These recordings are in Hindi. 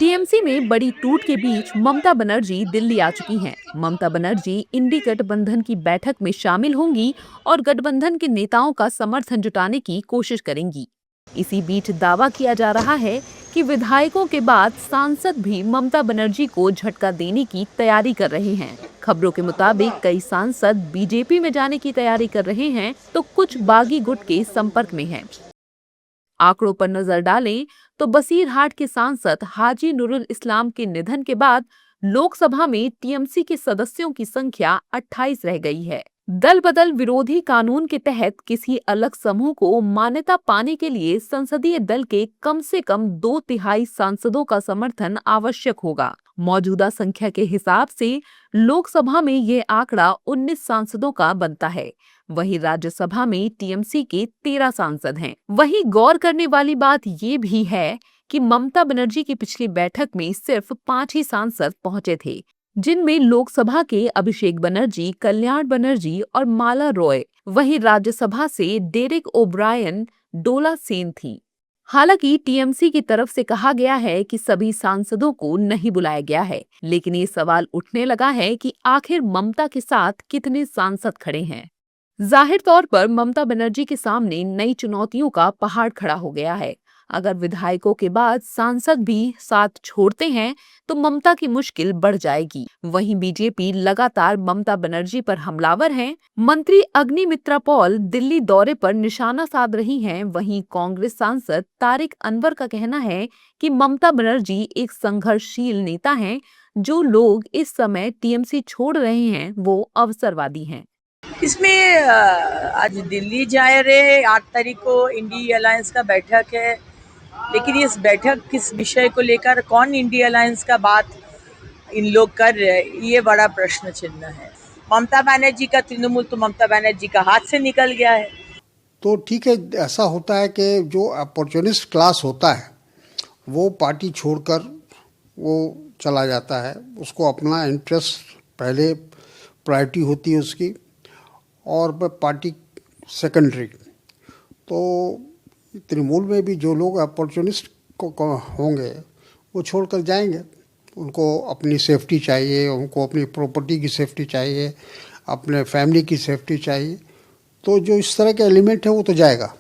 टीएमसी में बड़ी टूट के बीच ममता बनर्जी दिल्ली आ चुकी हैं। ममता बनर्जी इंडी गठबंधन की बैठक में शामिल होंगी और गठबंधन के नेताओं का समर्थन जुटाने की कोशिश करेंगी। इसी बीच दावा किया जा रहा है कि विधायकों के बाद सांसद भी ममता बनर्जी को झटका देने की तैयारी कर रहे हैं। खबरों के मुताबिक कई सांसद बीजेपी में जाने की तैयारी कर रहे हैं, तो कुछ बागी गुट के संपर्क में हैं। आंकड़ों पर नजर डालें तो बसीरहाट के सांसद हाजी नूरुल इस्लाम के निधन के बाद लोकसभा में टीएमसी के सदस्यों की संख्या 28 रह गई है। दल बदल विरोधी कानून के तहत किसी अलग समूह को मान्यता पाने के लिए संसदीय दल के कम से कम 2/3 सांसदों का समर्थन आवश्यक होगा। मौजूदा संख्या के हिसाब से लोकसभा में ये आंकड़ा 19 सांसदों का बनता है। वहीं राज्यसभा में टीएमसी के 13 सांसद हैं। वहीं गौर करने वाली बात ये भी है कि ममता बनर्जी की पिछली बैठक में सिर्फ 5 ही सांसद पहुंचे थे, जिनमें लोकसभा के अभिषेक बनर्जी, कल्याण बनर्जी और माला रॉय। वहीं राज्यसभा से डेरेक ओब्रायन, डोला सेन थी। हालांकि टीएमसी की तरफ से कहा गया है कि सभी सांसदों को नहीं बुलाया गया है, लेकिन ये सवाल उठने लगा है कि आखिर ममता के साथ कितने सांसद खड़े हैं। जाहिर तौर पर ममता बनर्जी के सामने नई चुनौतियों का पहाड़ खड़ा हो गया है। अगर विधायकों के बाद सांसद भी साथ छोड़ते हैं तो ममता की मुश्किल बढ़ जाएगी। वहीं बीजेपी लगातार ममता बनर्जी पर हमलावर है। मंत्री अग्निमित्रा पॉल दिल्ली दौरे पर निशाना साध रही हैं। वहीं कांग्रेस सांसद तारिक अनवर का कहना है कि ममता बनर्जी एक संघर्षशील नेता हैं। जो लोग इस समय टीएमसी छोड़ रहे हैं वो अवसरवादी हैं। इसमें आज दिल्ली जा रहे 8 तारीख को इंडी अलायंस का बैठक है, लेकिन इस बैठक किस विषय को लेकर, कौन इंडी अलायंस का बात इन लोग कर रहे हैं, ये बड़ा प्रश्न चिन्ह है। ममता बनर्जी का तृणमूल तो ममता बनर्जी का हाथ से निकल गया है। तो ठीक है, ऐसा होता है कि जो अपॉर्चुनिस्ट क्लास होता है वो पार्टी छोड़कर वो चला जाता है। उसको अपना इंटरेस्ट पहले प्रायोरिटी होती है उसकी, और पार्टी सेकेंडरी। तो तृणमूल में भी जो लोग अपॉर्चुनिस्ट को होंगे वो छोड़कर जाएंगे। उनको अपनी सेफ्टी चाहिए, उनको अपनी प्रॉपर्टी की सेफ्टी चाहिए, अपने फैमिली की सेफ्टी चाहिए। तो जो इस तरह के एलिमेंट है वो तो जाएगा।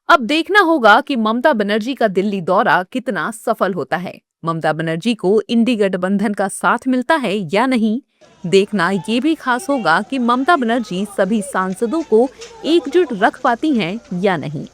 अब देखना होगा कि ममता बनर्जी का दिल्ली दौरा कितना सफल होता है। ममता बनर्जी को इंडी गठबंधन का साथ मिलता है या नहीं। देखना ये भी खास होगा कि ममता बनर्जी सभी सांसदों को एकजुट रख पाती हैं या नहीं।